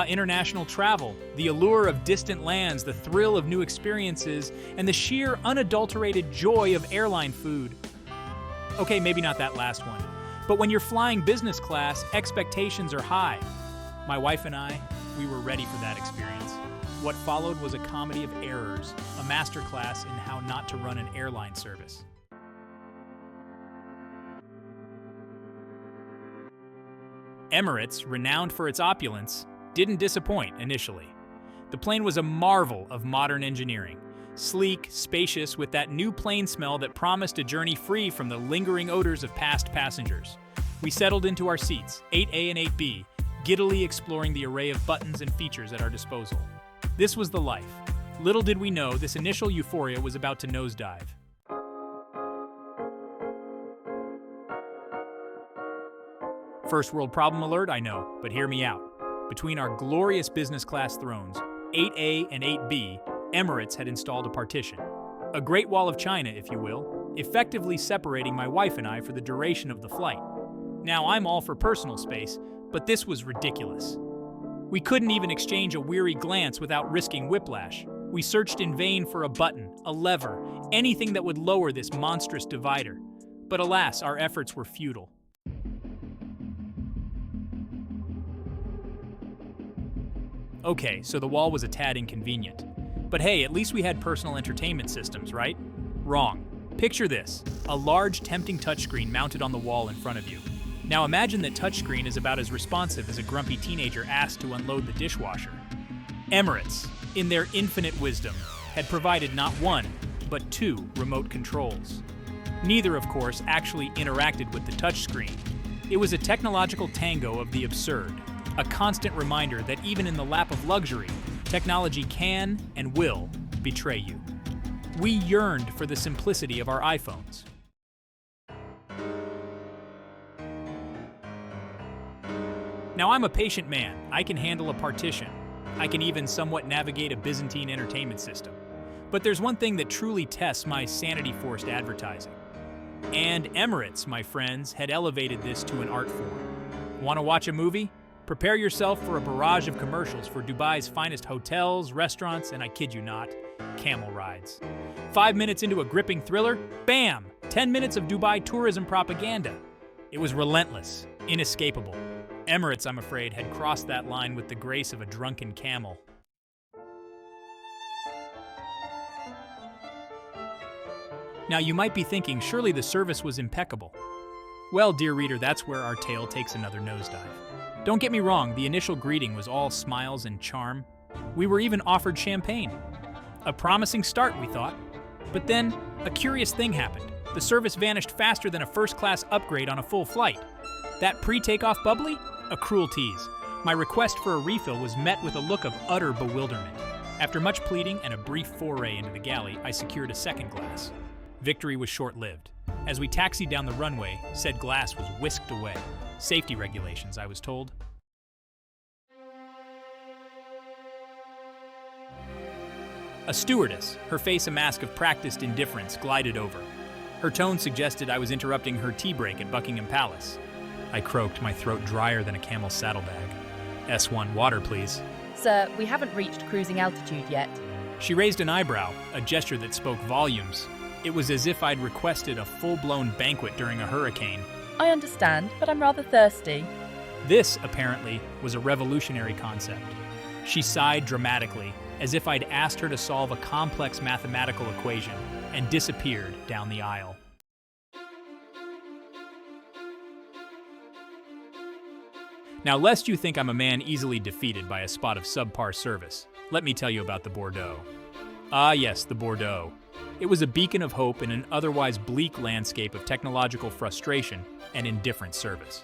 International travel, the allure of distant lands, the thrill of new experiences, and the sheer unadulterated joy of airline food. Okay, maybe not that last one. But when you're flying business class, expectations are high. My wife and I, we were ready for that experience. What followed was a comedy of errors, a masterclass in how not to run an airline service. Emirates, renowned for its opulence, didn't disappoint initially. The plane was a marvel of modern engineering, sleek, spacious, with that new plane smell that promised a journey free from the lingering odors of past passengers. We settled into our seats, 8A and 8B, giddily exploring the array of buttons and features at our disposal. This was the life. Little did we know this initial euphoria was about to nosedive. First world problem alert, I know, but hear me out. Between our glorious business class thrones, 8A and 8B, Emirates had installed a partition. A Great Wall of China, if you will, effectively separating my wife and I for the duration of the flight. Now, I'm all for personal space, but this was ridiculous. We couldn't even exchange a weary glance without risking whiplash. We searched in vain for a button, a lever, anything that would lower this monstrous divider. But alas, our efforts were futile. Okay, so the wall was a tad inconvenient. But hey, at least we had personal entertainment systems, right? Wrong. Picture this, a large, tempting touchscreen mounted on the wall in front of you. Now imagine that touchscreen is about as responsive as a grumpy teenager asked to unload the dishwasher. Emirates, in their infinite wisdom, had provided not one, but two remote controls. Neither, of course, actually interacted with the touchscreen. It was a technological tango of the absurd, a constant reminder that even in the lap of luxury, technology can and will betray you. We yearned for the simplicity of our iPhones. Now, I'm a patient man. I can handle a partition. I can even somewhat navigate a Byzantine entertainment system. But there's one thing that truly tests my sanity-forced advertising. And Emirates, my friends, had elevated this to an art form. Want to watch a movie? Prepare yourself for a barrage of commercials for Dubai's finest hotels, restaurants, and I kid you not, camel rides. 5 minutes into a gripping thriller, bam! 10 minutes of Dubai tourism propaganda. It was relentless, inescapable. Emirates, I'm afraid, had crossed that line with the grace of a drunken camel. Now, you might be thinking, surely the service was impeccable. Well, dear reader, that's where our tale takes another nosedive. Don't get me wrong, the initial greeting was all smiles and charm. We were even offered champagne. A promising start, we thought. But then, a curious thing happened. The service vanished faster than a first-class upgrade on a full flight. That pre-takeoff bubbly? A cruel tease. My request for a refill was met with a look of utter bewilderment. After much pleading and a brief foray into the galley, I secured a second glass. Victory was short-lived. As we taxied down the runway, said glass was whisked away. Safety regulations, I was told. A stewardess, her face a mask of practiced indifference, glided over. Her tone suggested I was interrupting her tea break at Buckingham Palace. I croaked, my throat drier than a camel's saddlebag. S1, water, please. Sir, we haven't reached cruising altitude yet. She raised an eyebrow, a gesture that spoke volumes. It was as if I'd requested a full-blown banquet during a hurricane. I understand, but I'm rather thirsty. This, apparently, was a revolutionary concept. She sighed dramatically, as if I'd asked her to solve a complex mathematical equation, and disappeared down the aisle. Now, lest you think I'm a man easily defeated by a spot of subpar service, let me tell you about the Bordeaux. Ah yes, the Bordeaux. It was a beacon of hope in an otherwise bleak landscape of technological frustration and indifferent service.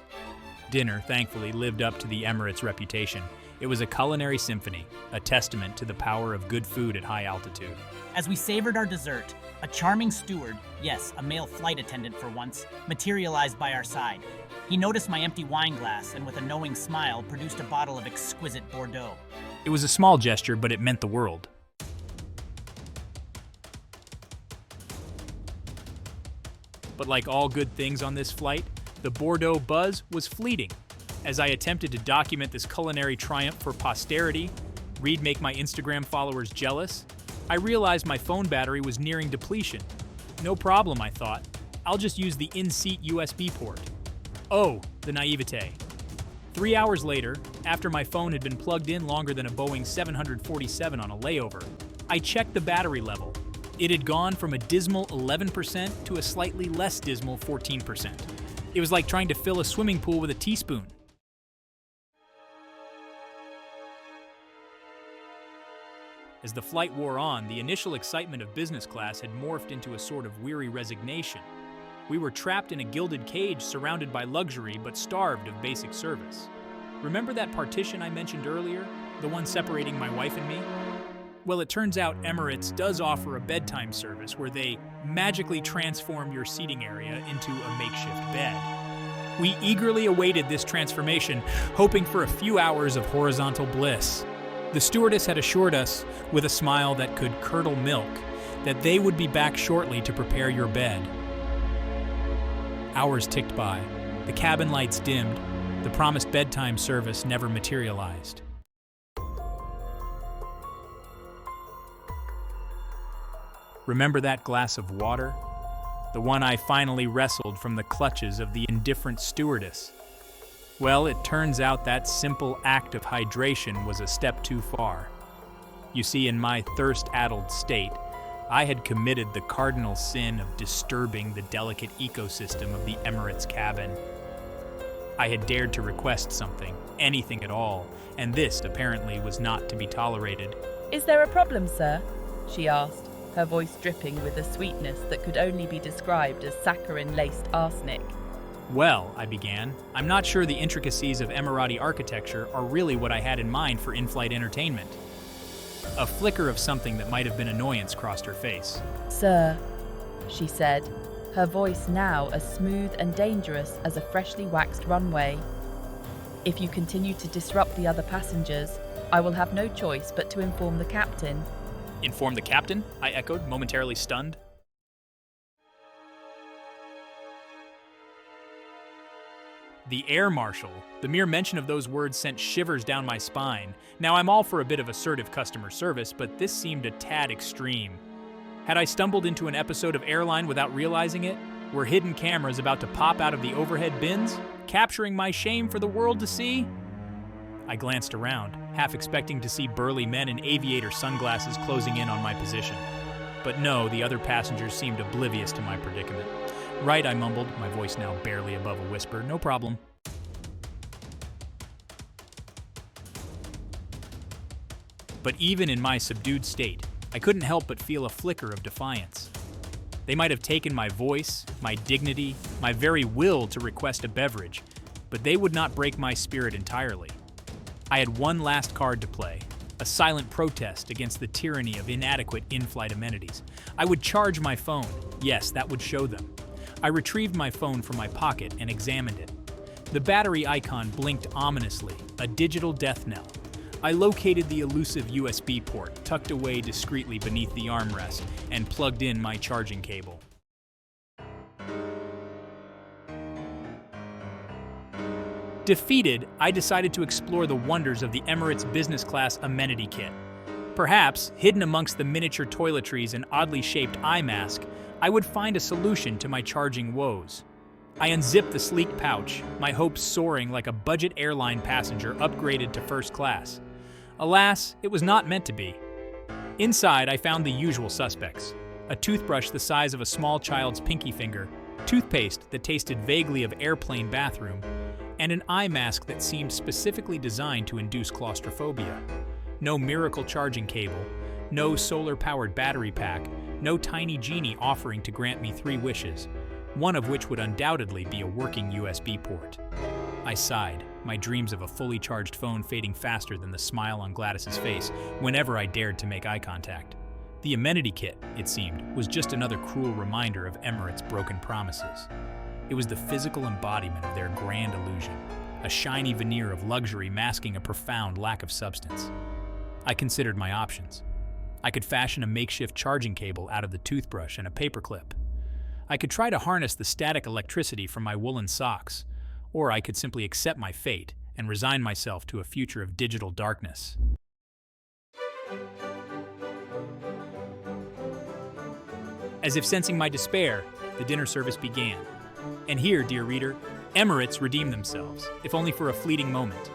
Dinner, thankfully, lived up to the Emirates' reputation. It was a culinary symphony, a testament to the power of good food at high altitude. As we savored our dessert, a charming steward, yes, a male flight attendant for once, materialized by our side. He noticed my empty wine glass and with a knowing smile produced a bottle of exquisite Bordeaux. It was a small gesture, but it meant the world. But like all good things on this flight, the Bordeaux buzz was fleeting. As I attempted to document this culinary triumph for posterity, make my Instagram followers jealous, I realized my phone battery was nearing depletion. No problem, I thought. I'll just use the in-seat USB port. Oh, the naivete. 3 hours later, after my phone had been plugged in longer than a Boeing 747 on a layover, I checked the battery level. It had gone from a dismal 11% to a slightly less dismal 14%. It was like trying to fill a swimming pool with a teaspoon. As the flight wore on, the initial excitement of business class had morphed into a sort of weary resignation. We were trapped in a gilded cage surrounded by luxury but starved of basic service. Remember that partition I mentioned earlier? The one separating my wife and me? Well, it turns out Emirates does offer a bedtime service where they magically transform your seating area into a makeshift bed. We eagerly awaited this transformation, hoping for a few hours of horizontal bliss. The stewardess had assured us, with a smile that could curdle milk, that they would be back shortly to prepare your bed. Hours ticked by. The cabin lights dimmed. The promised bedtime service never materialized. Remember that glass of water? The one I finally wrestled from the clutches of the indifferent stewardess. Well, it turns out that simple act of hydration was a step too far. You see, in my thirst-addled state, I had committed the cardinal sin of disturbing the delicate ecosystem of the Emirates cabin. I had dared to request something, anything at all, and this apparently was not to be tolerated. Is there a problem, sir? She asked, her voice dripping with a sweetness that could only be described as saccharin-laced arsenic. Well, I began, I'm not sure the intricacies of Emirati architecture are really what I had in mind for in-flight entertainment. A flicker of something that might have been annoyance crossed her face. Sir, she said, her voice now as smooth and dangerous as a freshly waxed runway. If you continue to disrupt the other passengers, I will have no choice but to inform the captain. Inform the captain? I echoed, momentarily stunned. The air marshal. The mere mention of those words sent shivers down my spine. Now, I'm all for a bit of assertive customer service, but this seemed a tad extreme. Had I stumbled into an episode of Airline without realizing it? Were hidden cameras about to pop out of the overhead bins, capturing my shame for the world to see? I glanced around, half expecting to see burly men in aviator sunglasses closing in on my position. But no, the other passengers seemed oblivious to my predicament. Right, I mumbled, my voice now barely above a whisper. No problem. But even in my subdued state, I couldn't help but feel a flicker of defiance. They might have taken my voice, my dignity, my very will to request a beverage, but they would not break my spirit entirely. I had one last card to play, a silent protest against the tyranny of inadequate in-flight amenities. I would charge my phone. Yes, that would show them. I retrieved my phone from my pocket and examined it. The battery icon blinked ominously, a digital death knell. I located the elusive USB port, tucked away discreetly beneath the armrest, and plugged in my charging cable. Defeated, I decided to explore the wonders of the Emirates business class amenity kit. Perhaps, hidden amongst the miniature toiletries and oddly shaped eye mask, I would find a solution to my charging woes. I unzipped the sleek pouch, my hopes soaring like a budget airline passenger upgraded to first class. Alas, it was not meant to be. Inside, I found the usual suspects. A toothbrush the size of a small child's pinky finger, toothpaste that tasted vaguely of airplane bathroom, and an eye mask that seemed specifically designed to induce claustrophobia. No miracle charging cable, no solar-powered battery pack, no tiny genie offering to grant me 3 wishes, one of which would undoubtedly be a working USB port. I sighed, my dreams of a fully charged phone fading faster than the smile on Gladys's face whenever I dared to make eye contact. The amenity kit, it seemed, was just another cruel reminder of Emirates' broken promises. It was the physical embodiment of their grand illusion, a shiny veneer of luxury masking a profound lack of substance. I considered my options. I could fashion a makeshift charging cable out of the toothbrush and a paperclip. I could try to harness the static electricity from my woolen socks, or I could simply accept my fate and resign myself to a future of digital darkness. As if sensing my despair, the dinner service began. And here, dear reader, Emirates redeemed themselves, if only for a fleeting moment.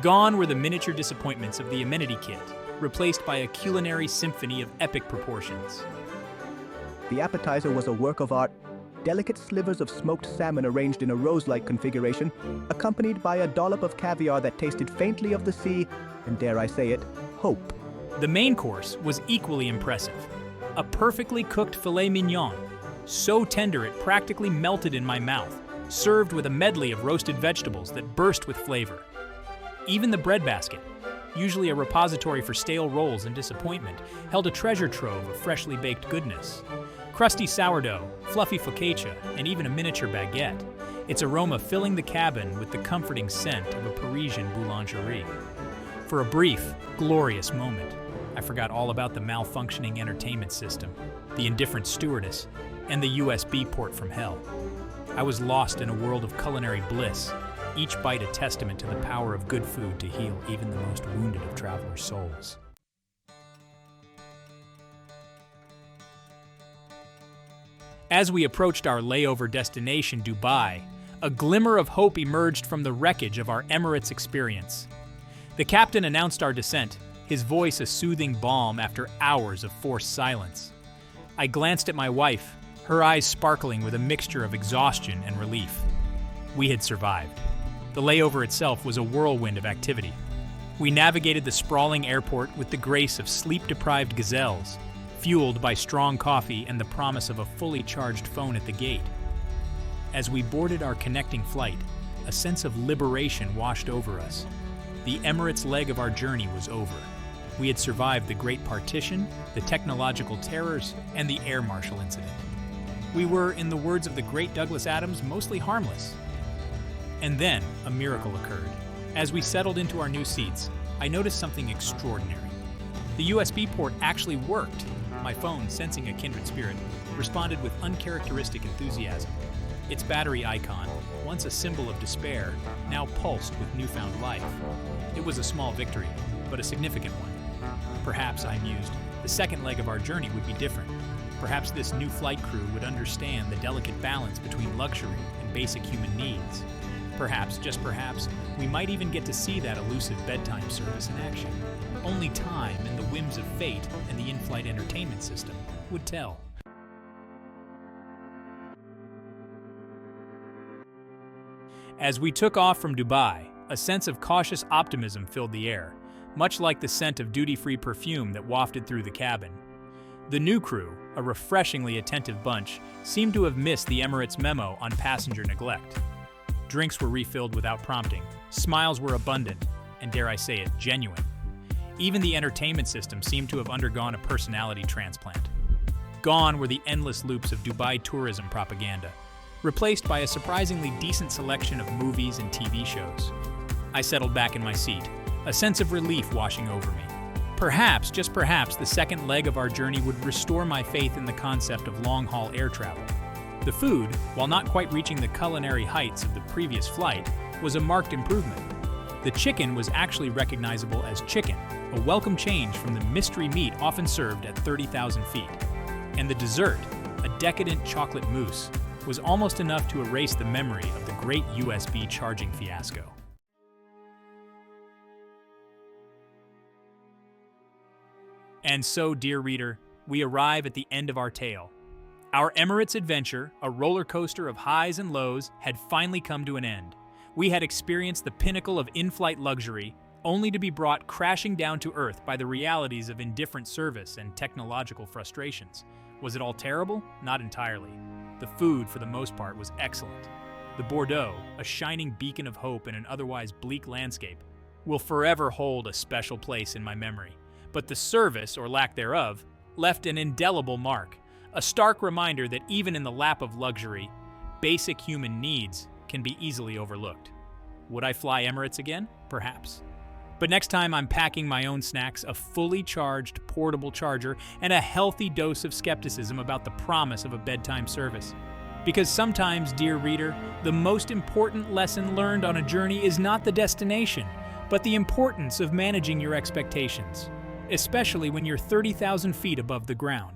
Gone were the miniature disappointments of the amenity kit, replaced by a culinary symphony of epic proportions. The appetizer was a work of art. Delicate slivers of smoked salmon arranged in a rose-like configuration, accompanied by a dollop of caviar that tasted faintly of the sea, and dare I say it, hope. The main course was equally impressive. A perfectly cooked filet mignon, so tender it practically melted in my mouth, served with a medley of roasted vegetables that burst with flavor. Even the bread basket, usually a repository for stale rolls and disappointment, held a treasure trove of freshly baked goodness. Crusty sourdough, fluffy focaccia, and even a miniature baguette, its aroma filling the cabin with the comforting scent of a Parisian boulangerie. For a brief, glorious moment, I forgot all about the malfunctioning entertainment system, the indifferent stewardess, and the USB port from hell. I was lost in a world of culinary bliss, each bite a testament to the power of good food to heal even the most wounded of travelers' souls. As we approached our layover destination, Dubai, a glimmer of hope emerged from the wreckage of our Emirates experience. The captain announced our descent, his voice a soothing balm after hours of forced silence. I glanced at my wife, her eyes sparkling with a mixture of exhaustion and relief. We had survived. The layover itself was a whirlwind of activity. We navigated the sprawling airport with the grace of sleep-deprived gazelles, fueled by strong coffee and the promise of a fully charged phone at the gate. As we boarded our connecting flight, a sense of liberation washed over us. The Emirates leg of our journey was over. We had survived the Great Partition, the technological terrors, and the air marshal incident. We were, in the words of the great Douglas Adams, mostly harmless. And then a miracle occurred. As we settled into our new seats, I noticed something extraordinary. The USB port actually worked. My phone, sensing a kindred spirit, responded with uncharacteristic enthusiasm. Its battery icon, once a symbol of despair, now pulsed with newfound life. It was a small victory, but a significant one. Perhaps, I mused, the second leg of our journey would be different. Perhaps this new flight crew would understand the delicate balance between luxury and basic human needs. Perhaps, just perhaps, we might even get to see that elusive bedtime service in action. Only time and the whims of fate and the in-flight entertainment system would tell. As we took off from Dubai, a sense of cautious optimism filled the air, much like the scent of duty-free perfume that wafted through the cabin. The new crew, a refreshingly attentive bunch, seemed to have missed the Emirates memo on passenger neglect. Drinks were refilled without prompting, smiles were abundant, and dare I say it, genuine. Even the entertainment system seemed to have undergone a personality transplant. Gone were the endless loops of Dubai tourism propaganda, replaced by a surprisingly decent selection of movies and TV shows. I settled back in my seat, a sense of relief washing over me. Perhaps, just perhaps, the second leg of our journey would restore my faith in the concept of long-haul air travel. The food, while not quite reaching the culinary heights of the previous flight, was a marked improvement. The chicken was actually recognizable as chicken, a welcome change from the mystery meat often served at 30,000 feet. And the dessert, a decadent chocolate mousse, was almost enough to erase the memory of the great USB charging fiasco. And so, dear reader, we arrive at the end of our tale. Our Emirates adventure, a roller coaster of highs and lows, had finally come to an end. We had experienced the pinnacle of in-flight luxury, only to be brought crashing down to earth by the realities of indifferent service and technological frustrations. Was it all terrible? Not entirely. The food, for the most part, was excellent. The Bordeaux, a shining beacon of hope in an otherwise bleak landscape, will forever hold a special place in my memory. But the service, or lack thereof, left an indelible mark, a stark reminder that even in the lap of luxury, basic human needs can be easily overlooked. Would I fly Emirates again? Perhaps. But next time I'm packing my own snacks, a fully charged portable charger, and a healthy dose of skepticism about the promise of a bedtime service. Because sometimes, dear reader, the most important lesson learned on a journey is not the destination, but the importance of managing your expectations, especially when you're 30,000 feet above the ground.